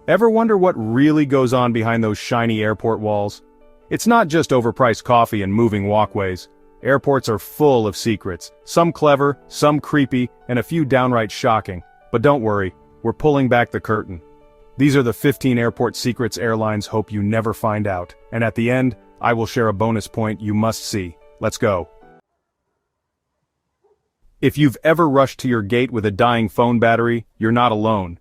Ever wonder what really goes on behind those shiny airport walls? It's not just overpriced coffee and moving walkways. Airports are full of secrets, some clever, some creepy, and a few downright shocking. But don't worry, we're pulling back the curtain. These are the 15 airport secrets airlines hope you never find out. And at the end, I will share a bonus point you must see. Let's go. If you've ever rushed to your gate with a dying phone battery, you're not alone.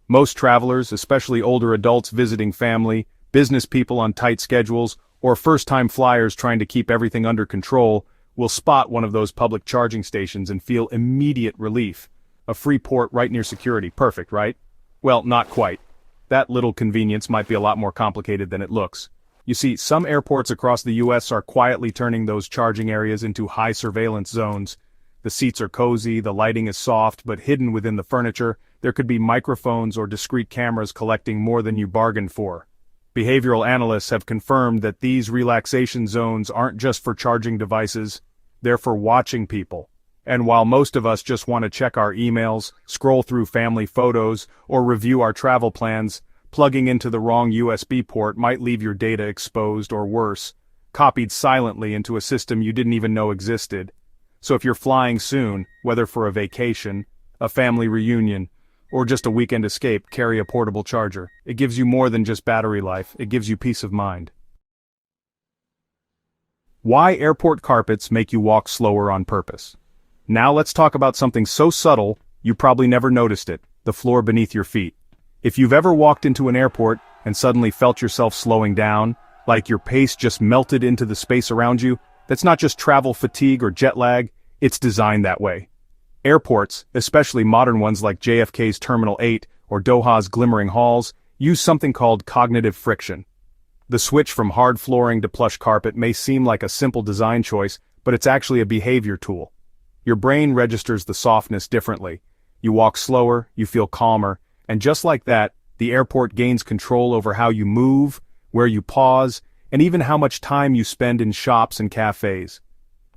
Most travelers, especially older adults visiting family, business people on tight schedules, or first-time flyers trying to keep everything under control, will spot one of those public charging stations and feel immediate relief. A free port right near security, perfect, right? Well, not quite. That little convenience might be a lot more complicated than it looks. You see, some airports across the US are quietly turning those charging areas into high surveillance zones. The seats are cozy, the lighting is soft, but hidden within the furniture, there could be microphones or discrete cameras collecting more than you bargained for. Behavioral analysts have confirmed that these relaxation zones aren't just for charging devices, they're for watching people. And while most of us just want to check our emails, scroll through family photos, or review our travel plans, plugging into the wrong USB port might leave your data exposed or worse, copied silently into a system you didn't even know existed. So if you're flying soon, whether for a vacation, a family reunion, or just a weekend escape, carry a portable charger. It gives you more than just battery life, it gives you peace of mind. Why airport carpets make you walk slower on purpose. Now let's talk about something so subtle, you probably never noticed it, the floor beneath your feet. If you've ever walked into an airport and suddenly felt yourself slowing down, like your pace just melted into the space around you, that's not just travel fatigue or jet lag, it's designed that way. Airports, especially modern ones like JFK's Terminal 8 or Doha's glimmering halls, use something called cognitive friction. The switch from hard flooring to plush carpet may seem like a simple design choice, but it's actually a behavior tool. Your brain registers the softness differently. You walk slower, you feel calmer, and just like that, the airport gains control over how you move, where you pause, and even how much time you spend in shops and cafes.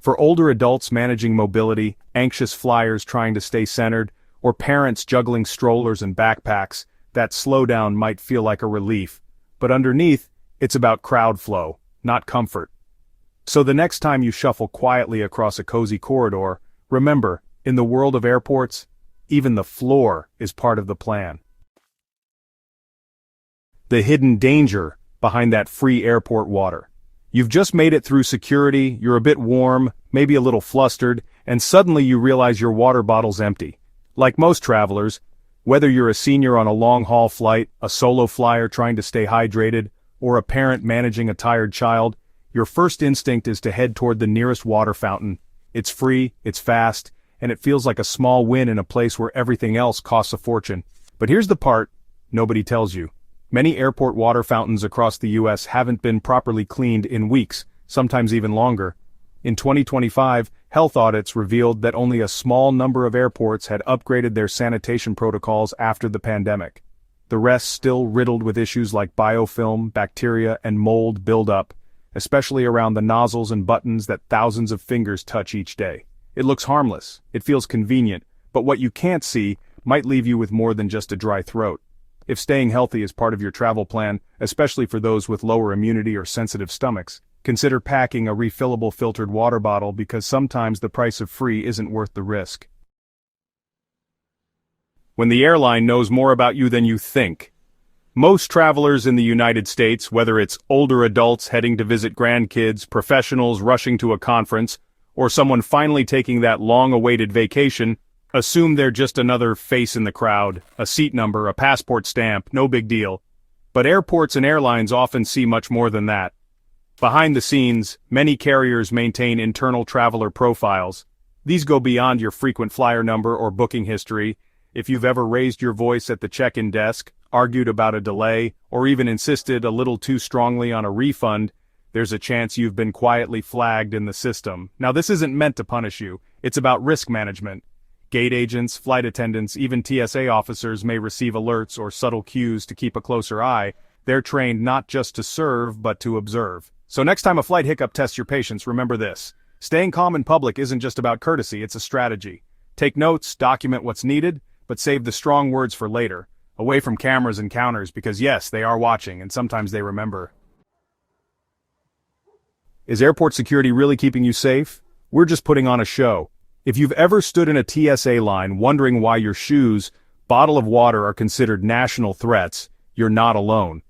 For older adults managing mobility, anxious flyers trying to stay centered, or parents juggling strollers and backpacks, that slowdown might feel like a relief. But underneath, it's about crowd flow, not comfort. So the next time you shuffle quietly across a cozy corridor, remember, in the world of airports, even the floor is part of the plan. The hidden danger behind that free airport water. You've just made it through security, you're a bit warm, maybe a little flustered, and suddenly you realize your water bottle's empty. Like most travelers, whether you're a senior on a long-haul flight, a solo flyer trying to stay hydrated, or a parent managing a tired child, your first instinct is to head toward the nearest water fountain. It's free, it's fast, and it feels like a small win in a place where everything else costs a fortune. But here's the part nobody tells you. Many airport water fountains across the US haven't been properly cleaned in weeks, sometimes even longer. In 2025, health audits revealed that only a small number of airports had upgraded their sanitation protocols after the pandemic. The rest still riddled with issues like biofilm, bacteria, and mold buildup, especially around the nozzles and buttons that thousands of fingers touch each day. It looks harmless, it feels convenient, but what you can't see might leave you with more than just a dry throat. If staying healthy is part of your travel plan, especially for those with lower immunity or sensitive stomachs, consider packing a refillable filtered water bottle because sometimes the price of free isn't worth the risk. When the airline knows more about you than you think. Most travelers in the United States, whether it's older adults heading to visit grandkids, professionals rushing to a conference, or someone finally taking that long-awaited vacation, assume they're just another face in the crowd, a seat number, a passport stamp, no big deal. But airports and airlines often see much more than that. Behind the scenes, many carriers maintain internal traveler profiles. These go beyond your frequent flyer number or booking history. If you've ever raised your voice at the check-in desk, argued about a delay, or even insisted a little too strongly on a refund, there's a chance you've been quietly flagged in the system. Now this isn't meant to punish you, it's about risk management. Gate agents, flight attendants, even TSA officers may receive alerts or subtle cues to keep a closer eye. They're trained not just to serve, but to observe. So next time a flight hiccup tests your patience, remember this. Staying calm in public isn't just about courtesy, it's a strategy. Take notes, document what's needed, but save the strong words for later. Away from cameras and counters because yes, they are watching and sometimes they remember. Is airport security really keeping you safe? We're just putting on a show. If you've ever stood in a TSA line wondering why your shoes, bottle of water are considered national threats, you're not alone.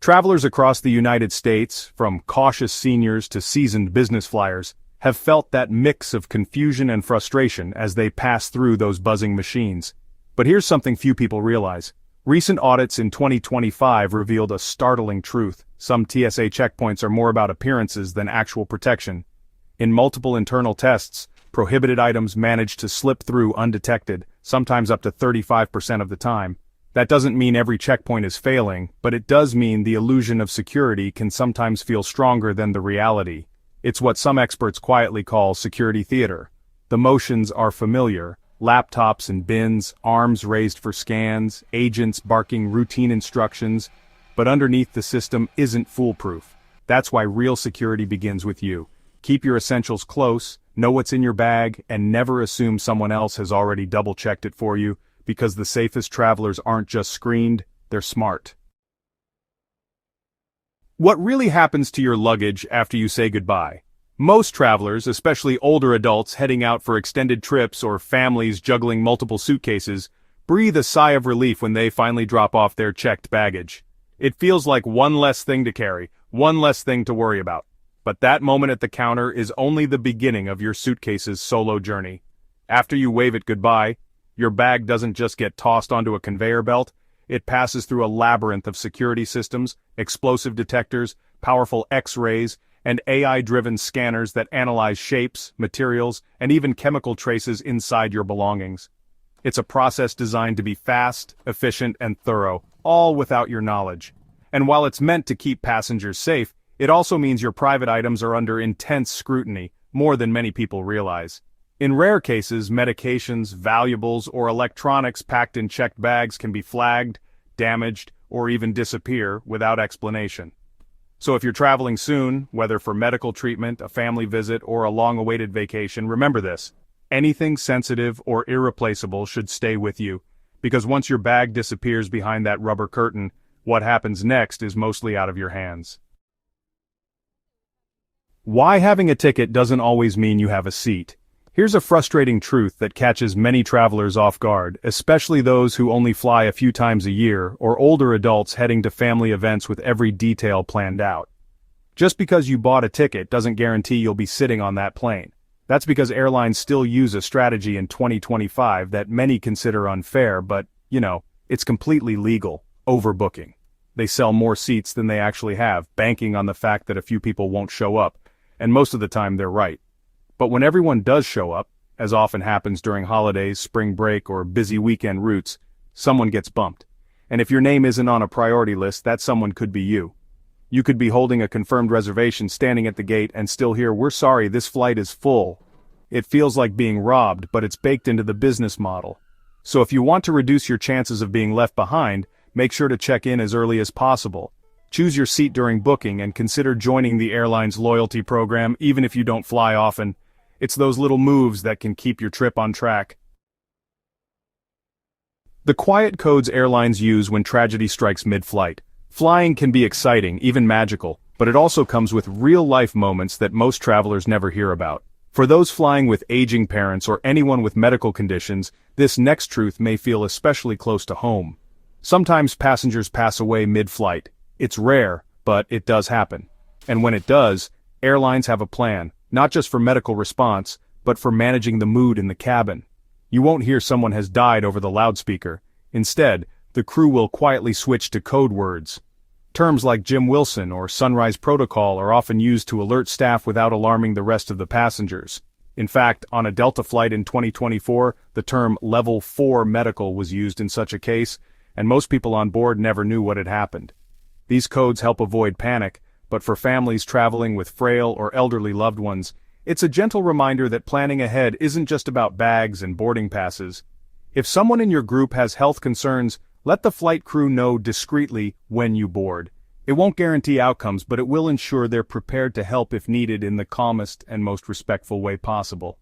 Travelers across the United States, from cautious seniors to seasoned business flyers, have felt that mix of confusion and frustration as they pass through those buzzing machines. But here's something few people realize. Recent audits in 2025 revealed a startling truth. Some TSA checkpoints are more about appearances than actual protection. In multiple internal tests, prohibited items manage to slip through undetected, sometimes up to 35% of the time. That doesn't mean every checkpoint is failing, but it does mean the illusion of security can sometimes feel stronger than the reality. It's what some experts quietly call security theater. The motions are familiar: laptops in bins, arms raised for scans, agents barking routine instructions, but underneath the system isn't foolproof. That's why real security begins with you. Keep your essentials close, know what's in your bag, and never assume someone else has already double-checked it for you, because the safest travelers aren't just screened, they're smart. What really happens to your luggage after you say goodbye? Most travelers, especially older adults heading out for extended trips or families juggling multiple suitcases, breathe a sigh of relief when they finally drop off their checked baggage. It feels like one less thing to carry, one less thing to worry about. But that moment at the counter is only the beginning of your suitcase's solo journey. After you wave it goodbye, your bag doesn't just get tossed onto a conveyor belt, it passes through a labyrinth of security systems, explosive detectors, powerful X-rays, and AI-driven scanners that analyze shapes, materials, and even chemical traces inside your belongings. It's a process designed to be fast, efficient, and thorough, all without your knowledge. And while it's meant to keep passengers safe, it also means your private items are under intense scrutiny, more than many people realize. In rare cases, medications, valuables, or electronics packed in checked bags can be flagged, damaged, or even disappear without explanation. So if you're traveling soon, whether for medical treatment, a family visit, or a long-awaited vacation, remember this: anything sensitive or irreplaceable should stay with you, because once your bag disappears behind that rubber curtain, what happens next is mostly out of your hands. Why having a ticket doesn't always mean you have a seat. Here's a frustrating truth that catches many travelers off guard, especially those who only fly a few times a year or older adults heading to family events with every detail planned out. Just because you bought a ticket doesn't guarantee you'll be sitting on that plane. That's because airlines still use a strategy in 2025 that many consider unfair, but, it's completely legal: overbooking. They sell more seats than they actually have, banking on the fact that a few people won't show up, and most of the time they're right. But when everyone does show up, as often happens during holidays, spring break, or busy weekend routes, someone gets bumped. And if your name isn't on a priority list, that someone could be you. You could be holding a confirmed reservation standing at the gate and still hear, "We're sorry, this flight is full." It feels like being robbed, but it's baked into the business model. So if you want to reduce your chances of being left behind, make sure to check in as early as possible. Choose your seat during booking and consider joining the airline's loyalty program even if you don't fly often. It's those little moves that can keep your trip on track. The quiet codes airlines use when tragedy strikes mid-flight. Flying can be exciting, even magical, but it also comes with real-life moments that most travelers never hear about. For those flying with aging parents or anyone with medical conditions, this next truth may feel especially close to home. Sometimes passengers pass away mid-flight. It's rare, but it does happen. And when it does, airlines have a plan. Not just for medical response, but for managing the mood in the cabin. You won't hear someone has died over the loudspeaker. Instead, the crew will quietly switch to code words. Terms like Jim Wilson or Sunrise Protocol are often used to alert staff without alarming the rest of the passengers. In fact, on a Delta flight in 2024, the term Level 4 Medical was used in such a case, and most people on board never knew what had happened. These codes help avoid panic, but for families traveling with frail or elderly loved ones, it's a gentle reminder that planning ahead isn't just about bags and boarding passes. If someone in your group has health concerns, let the flight crew know discreetly when you board. It won't guarantee outcomes, but it will ensure they're prepared to help if needed in the calmest and most respectful way possible.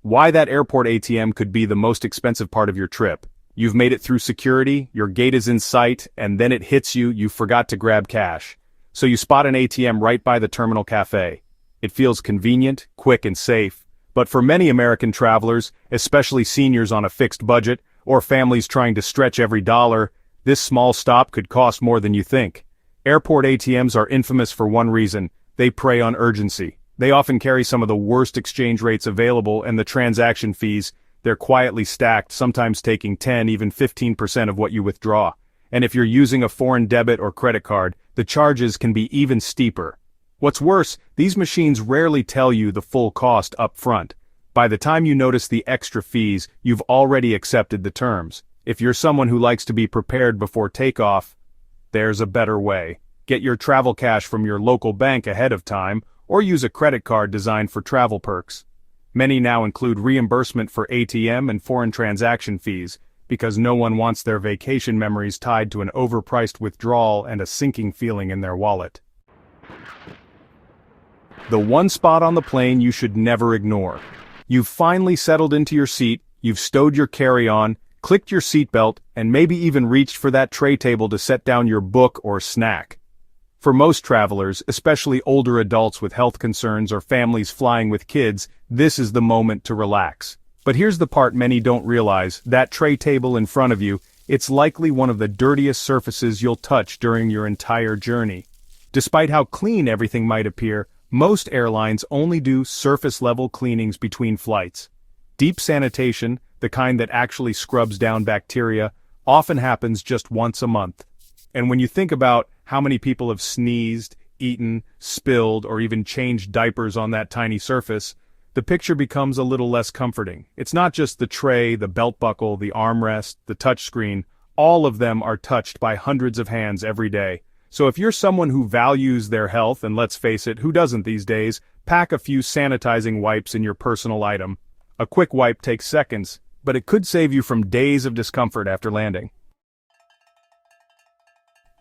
Why that airport ATM could be the most expensive part of your trip. You've made it through security, your gate is in sight, and then it hits you, you forgot to grab cash. So you spot an ATM right by the terminal cafe. It feels convenient, quick, and safe. But for many American travelers, especially seniors on a fixed budget, or families trying to stretch every dollar, this small stop could cost more than you think. Airport ATMs are infamous for one reason: they prey on urgency. They often carry some of the worst exchange rates available, and the transaction fees, they're quietly stacked, sometimes taking 10, even 15% of what you withdraw. And if you're using a foreign debit or credit card, the charges can be even steeper. What's worse, these machines rarely tell you the full cost up front. By the time you notice the extra fees, you've already accepted the terms. If you're someone who likes to be prepared before takeoff, there's a better way. Get your travel cash from your local bank ahead of time, or use a credit card designed for travel perks. Many now include reimbursement for ATM and foreign transaction fees, because no one wants their vacation memories tied to an overpriced withdrawal and a sinking feeling in their wallet. The one spot on the plane you should never ignore. You've finally settled into your seat, you've stowed your carry-on, clicked your seatbelt, and maybe even reached for that tray table to set down your book or snack. For most travelers, especially older adults with health concerns or families flying with kids, this is the moment to relax. But here's the part many don't realize: that tray table in front of you, it's likely one of the dirtiest surfaces you'll touch during your entire journey. Despite how clean everything might appear, most airlines only do surface-level cleanings between flights. Deep sanitation, the kind that actually scrubs down bacteria, often happens just once a month. And when you think about how many people have sneezed, eaten, spilled, or even changed diapers on that tiny surface, the picture becomes a little less comforting. It's not just the tray, the belt buckle, the armrest, the touchscreen. All of them are touched by hundreds of hands every day. So if you're someone who values their health, and let's face it, who doesn't these days, pack a few sanitizing wipes in your personal item. A quick wipe takes seconds, but it could save you from days of discomfort after landing.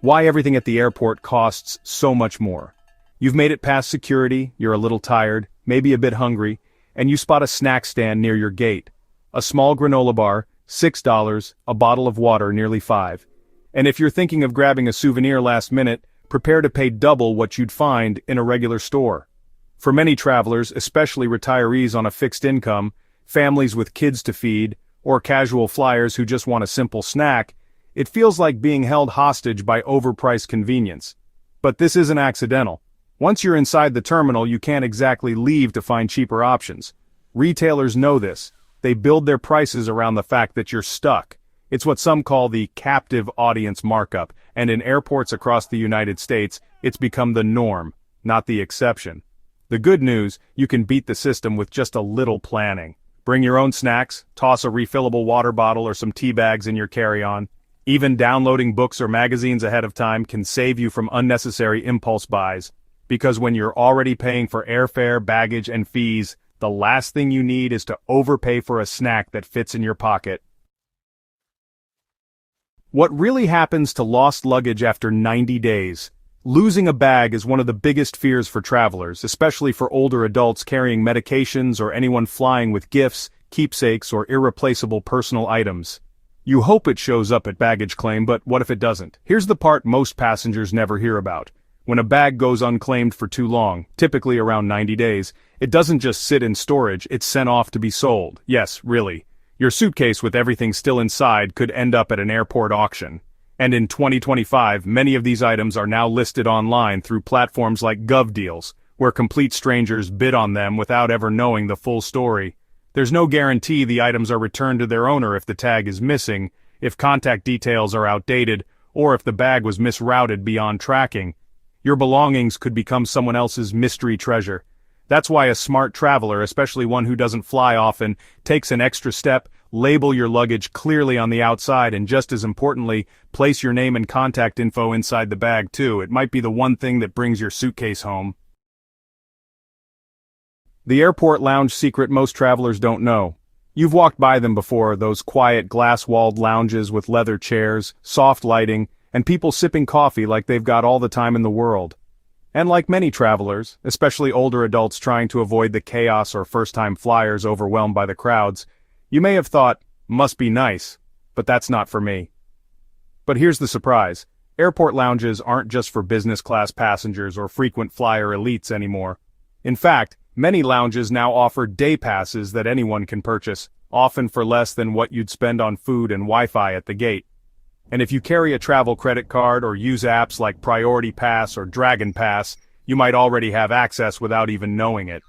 Why everything at the airport costs so much more. You've made it past security, you're a little tired, maybe a bit hungry, and you spot a snack stand near your gate. A small granola bar, $6, a bottle of water, nearly $5. And if you're thinking of grabbing a souvenir last minute, prepare to pay double what you'd find in a regular store. For many travelers, especially retirees on a fixed income, families with kids to feed, or casual flyers who just want a simple snack, it feels like being held hostage by overpriced convenience. But this isn't accidental. Once you're inside the terminal, you can't exactly leave to find cheaper options. Retailers know this. They build their prices around the fact that you're stuck. It's what some call the captive audience markup, and in airports across the United States, it's become the norm, not the exception. The good news, you can beat the system with just a little planning. Bring your own snacks, toss a refillable water bottle or some tea bags in your carry-on. Even downloading books or magazines ahead of time can save you from unnecessary impulse buys. Because when you're already paying for airfare, baggage, and fees, the last thing you need is to overpay for a snack that fits in your pocket. What really happens to lost luggage after 90 days? Losing a bag is one of the biggest fears for travelers, especially for older adults carrying medications or anyone flying with gifts, keepsakes, or irreplaceable personal items. You hope it shows up at baggage claim, but what if it doesn't? Here's the part most passengers never hear about. When a bag goes unclaimed for too long, typically around 90 days, it doesn't just sit in storage, it's sent off to be sold. Yes, really. Your suitcase with everything still inside could end up at an airport auction. And in 2025, many of these items are now listed online through platforms like GovDeals, where complete strangers bid on them without ever knowing the full story. There's no guarantee the items are returned to their owner if the tag is missing, if contact details are outdated, or if the bag was misrouted beyond tracking. Your belongings could become someone else's mystery treasure. That's why a smart traveler, especially one who doesn't fly often, takes an extra step. Label your luggage clearly on the outside, and just as importantly, place your name and contact info inside the bag too. It might be the one thing that brings your suitcase home. The airport lounge secret most travelers don't know. You've walked by them before, those quiet glass-walled lounges with leather chairs, soft lighting, and people sipping coffee like they've got all the time in the world. And like many travelers, especially older adults trying to avoid the chaos or first-time flyers overwhelmed by the crowds, you may have thought, must be nice. but that's not for me. But here's the surprise. Airport lounges aren't just for business class passengers or frequent flyer elites anymore. In fact, many lounges now offer day passes that anyone can purchase, often for less than what you'd spend on food and Wi-Fi at the gate. And if you carry a travel credit card or use apps like Priority Pass or Dragon Pass, you might already have access without even knowing it.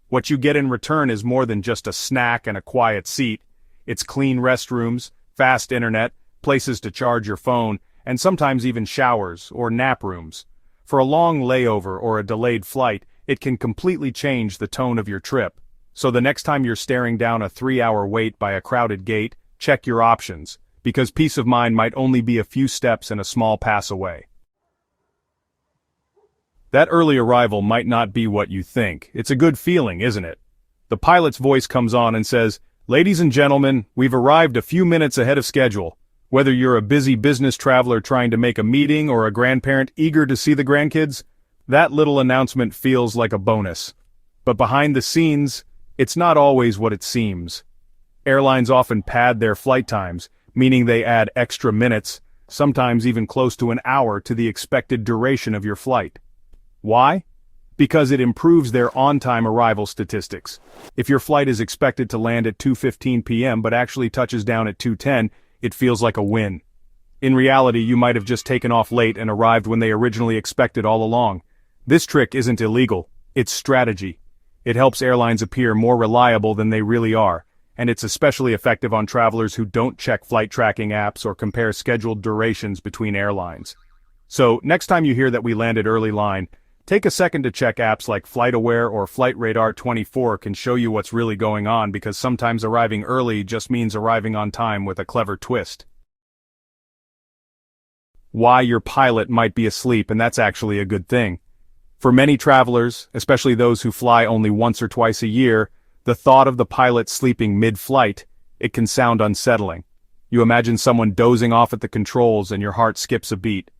What you get in return is more than just a snack and a quiet seat. It's clean restrooms, fast internet, places to charge your phone, and sometimes even showers or nap rooms. For a long layover or a delayed flight, it can completely change the tone of your trip. So the next time you're staring down a 3-hour wait by a crowded gate, check your options, because peace of mind might only be a few steps and a small pass away. That early arrival might not be what you think. It's a good feeling, isn't it? The pilot's voice comes on and says, "Ladies and gentlemen, we've arrived a few minutes ahead of schedule." Whether you're a busy business traveler trying to make a meeting or a grandparent eager to see the grandkids, that little announcement feels like a bonus. But behind the scenes, it's not always what it seems. Airlines often pad their flight times, meaning they add extra minutes, sometimes even close to an hour to the expected duration of your flight. Why? Because it improves their on-time arrival statistics. If your flight is expected to land at 2:15 p.m. but actually touches down at 2:10, it feels like a win. In reality, you might have just taken off late and arrived when they originally expected all along. This trick isn't illegal, it's strategy. It helps airlines appear more reliable than they really are, and it's especially effective on travelers who don't check flight tracking apps or compare scheduled durations between airlines. So, next time you hear that we landed early line, take a second to check apps like FlightAware or Flight Radar 24 can show you what's really going on, because sometimes arriving early just means arriving on time with a clever twist. Why your pilot might be asleep, and that's actually a good thing. For many travelers, especially those who fly only once or twice a year, the thought of the pilot sleeping mid-flight, it can sound unsettling. You imagine someone dozing off at the controls and your heart skips a beat.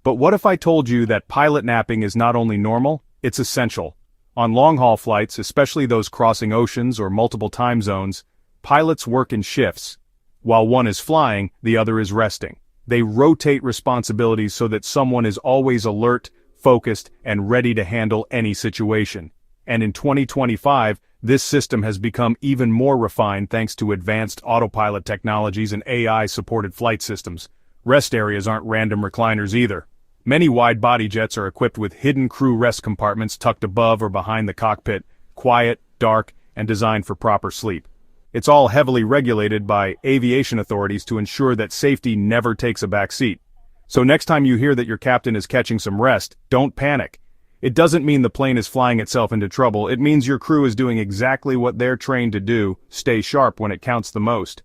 But what if I told you that pilot napping is not only normal, it's essential? On long-haul flights, especially those crossing oceans or multiple time zones, pilots work in shifts. While one is flying, the other is resting. They rotate responsibilities so that someone is always alert, focused, and ready to handle any situation. And in 2025, this system has become even more refined thanks to advanced autopilot technologies and AI-supported flight systems. Rest areas aren't random recliners either. Many wide-body jets are equipped with hidden crew rest compartments tucked above or behind the cockpit, quiet, dark, and designed for proper sleep. It's all heavily regulated by aviation authorities to ensure that safety never takes a back seat. So next time you hear that your captain is catching some rest, don't panic. It doesn't mean the plane is flying itself into trouble. It means your crew is doing exactly what they're trained to do: stay sharp when it counts the most.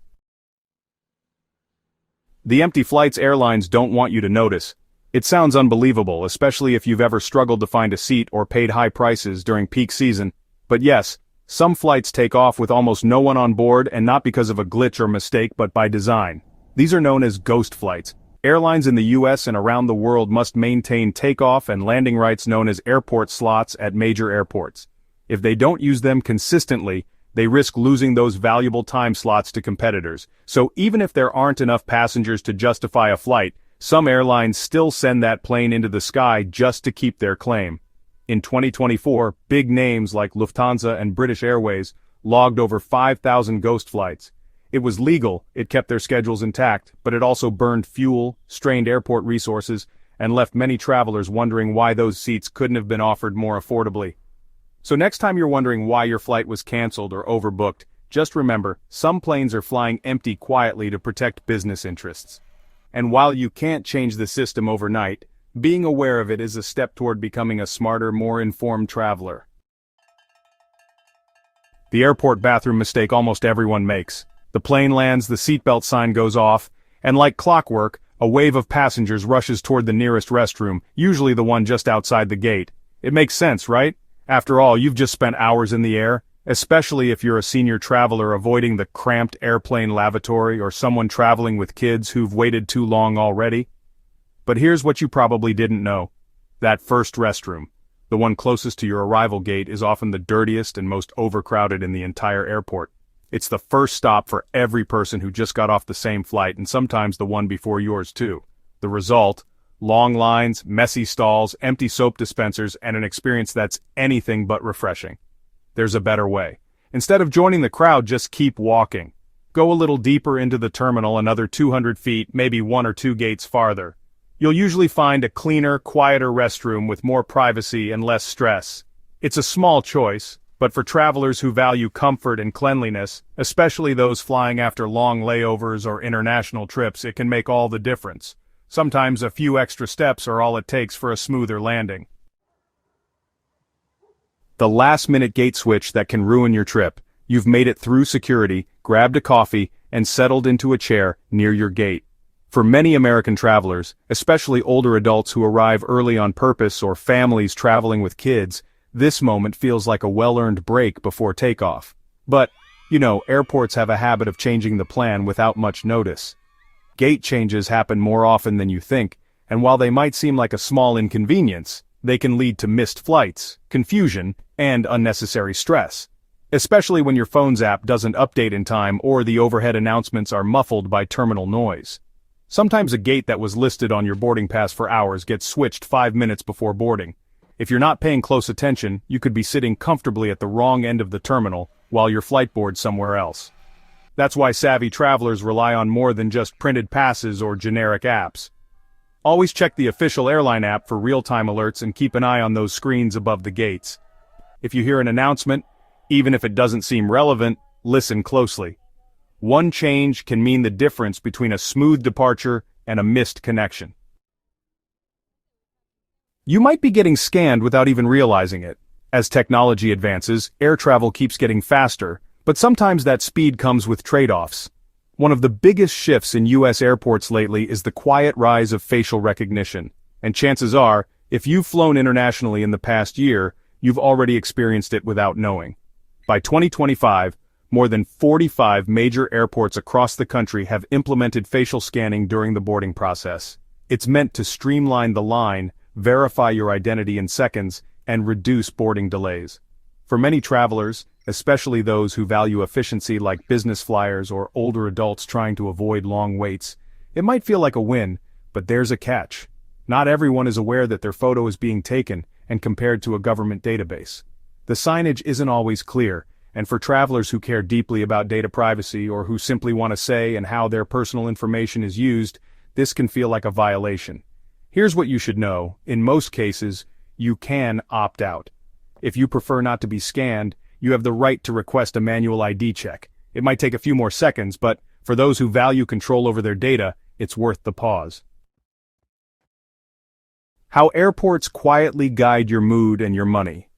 The empty flights airlines don't want you to notice. It sounds unbelievable, especially if you've ever struggled to find a seat or paid high prices during peak season. But yes, some flights take off with almost no one on board, and not because of a glitch or mistake but by design. These are known as ghost flights. Airlines in the US and around the world must maintain takeoff and landing rights known as airport slots at major airports. If they don't use them consistently, they risk losing those valuable time slots to competitors. So even if there aren't enough passengers to justify a flight, some airlines still send that plane into the sky just to keep their claim. In 2024, big names like Lufthansa and British Airways logged over 5,000 ghost flights. It was legal, it kept their schedules intact, but it also burned fuel, strained airport resources, and left many travelers wondering why those seats couldn't have been offered more affordably. So next time you're wondering why your flight was canceled or overbooked, just remember, some planes are flying empty quietly to protect business interests. And while you can't change the system overnight, being aware of it is a step toward becoming a smarter, more informed traveler. The airport bathroom mistake almost everyone makes. The plane lands, the seatbelt sign goes off, and like clockwork, a wave of passengers rushes toward the nearest restroom, usually the one just outside the gate. It makes sense, right? After all, you've just spent hours in the air, especially if you're a senior traveler avoiding the cramped airplane lavatory or someone traveling with kids who've waited too long already. But here's what you probably didn't know. That first restroom, the one closest to your arrival gate, is often the dirtiest and most overcrowded in the entire airport. It's the first stop for every person who just got off the same flight and sometimes the one before yours too. The result? Long lines, messy stalls, empty soap dispensers, and an experience that's anything but refreshing. There's a better way. Instead of joining the crowd, just keep walking. Go a little deeper into the terminal, another 200 feet, maybe 1 or 2 gates farther. You'll usually find a cleaner, quieter restroom with more privacy and less stress. It's a small choice, but for travelers who value comfort and cleanliness, especially those flying after long layovers or international trips, it can make all the difference. Sometimes a few extra steps are all it takes for a smoother landing. The last-minute gate switch that can ruin your trip. You've made it through security, grabbed a coffee, and settled into a chair near your gate. For many American travelers, especially older adults who arrive early on purpose or families traveling with kids, this moment feels like a well-earned break before takeoff. But, airports have a habit of changing the plan without much notice. Gate changes happen more often than you think, and while they might seem like a small inconvenience, they can lead to missed flights, confusion, and unnecessary stress. Especially when your phone's app doesn't update in time or the overhead announcements are muffled by terminal noise. Sometimes a gate that was listed on your boarding pass for hours gets switched 5 minutes before boarding. If you're not paying close attention, you could be sitting comfortably at the wrong end of the terminal while your flight boards somewhere else. That's why savvy travelers rely on more than just printed passes or generic apps. Always check the official airline app for real-time alerts and keep an eye on those screens above the gates. If you hear an announcement, even if it doesn't seem relevant, listen closely. One change can mean the difference between a smooth departure and a missed connection. You might be getting scanned without even realizing it. As technology advances, air travel keeps getting faster, but sometimes that speed comes with trade-offs. One of the biggest shifts in U.S. airports lately is the quiet rise of facial recognition. And chances are, if you've flown internationally in the past year, you've already experienced it without knowing. By 2025, more than 45 major airports across the country have implemented facial scanning during the boarding process. It's meant to streamline the line, verify your identity in seconds, and reduce boarding delays. For many travelers, especially those who value efficiency like business flyers or older adults trying to avoid long waits, it might feel like a win, but there's a catch. Not everyone is aware that their photo is being taken and compared to a government database. The signage isn't always clear, and for travelers who care deeply about data privacy or who simply want to say and how their personal information is used, this can feel like a violation. Here's what you should know: in most cases, you can opt out. If you prefer not to be scanned, you have the right to request a manual ID check. It might take a few more seconds, but for those who value control over their data, it's worth the pause. How airports quietly guide your mood and your money.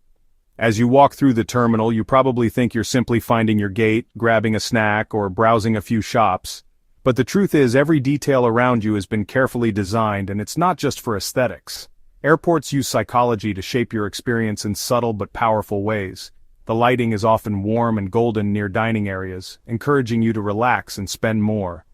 As you walk through the terminal, you probably think you're simply finding your gate, grabbing a snack, or browsing a few shops. But the truth is, every detail around you has been carefully designed, and it's not just for aesthetics. Airports use psychology to shape your experience in subtle but powerful ways. The lighting is often warm and golden near dining areas, encouraging you to relax and spend more.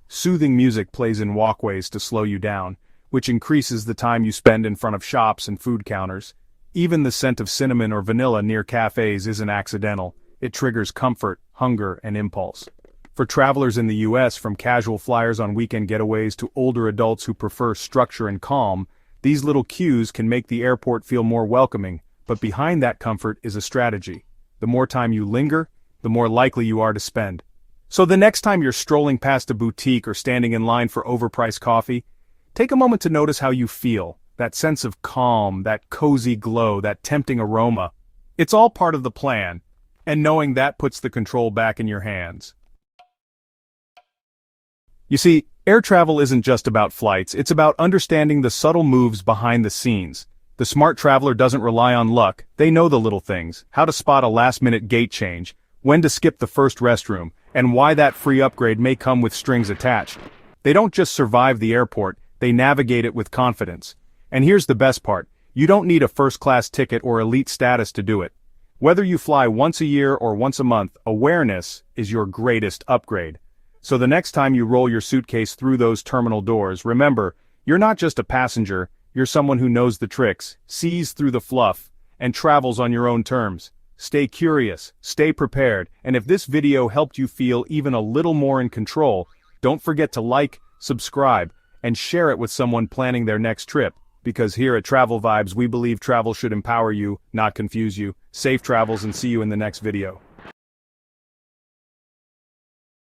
Soothing music plays in walkways to slow you down, which increases the time you spend in front of shops and food counters. Even the scent of cinnamon or vanilla near cafes isn't accidental. It triggers comfort, hunger, and impulse. For travelers in the U.S., from casual flyers on weekend getaways to older adults who prefer structure and calm, these little cues can make the airport feel more welcoming, but behind that comfort is a strategy. The more time you linger, the more likely you are to spend. So the next time you're strolling past a boutique or standing in line for overpriced coffee, take a moment to notice how you feel. That sense of calm, that cozy glow, that tempting aroma. It's all part of the plan, and knowing that puts the control back in your hands. You see, air travel isn't just about flights, it's about understanding the subtle moves behind the scenes. The smart traveler doesn't rely on luck, they know the little things: how to spot a last-minute gate change, when to skip the first restroom, and why that free upgrade may come with strings attached. They don't just survive the airport, they navigate it with confidence. And here's the best part: you don't need a first-class ticket or elite status to do it. Whether you fly once a year or once a month, awareness is your greatest upgrade. So the next time you roll your suitcase through those terminal doors, remember, you're not just a passenger, you're someone who knows the tricks, sees through the fluff, and travels on your own terms. stay curious, stay prepared, and if this video helped you feel even a little more in control, don't forget to like, subscribe, and share it with someone planning their next trip, because here at Travel Vibes we believe travel should empower you, not confuse you. Safe travels and see you in the next video.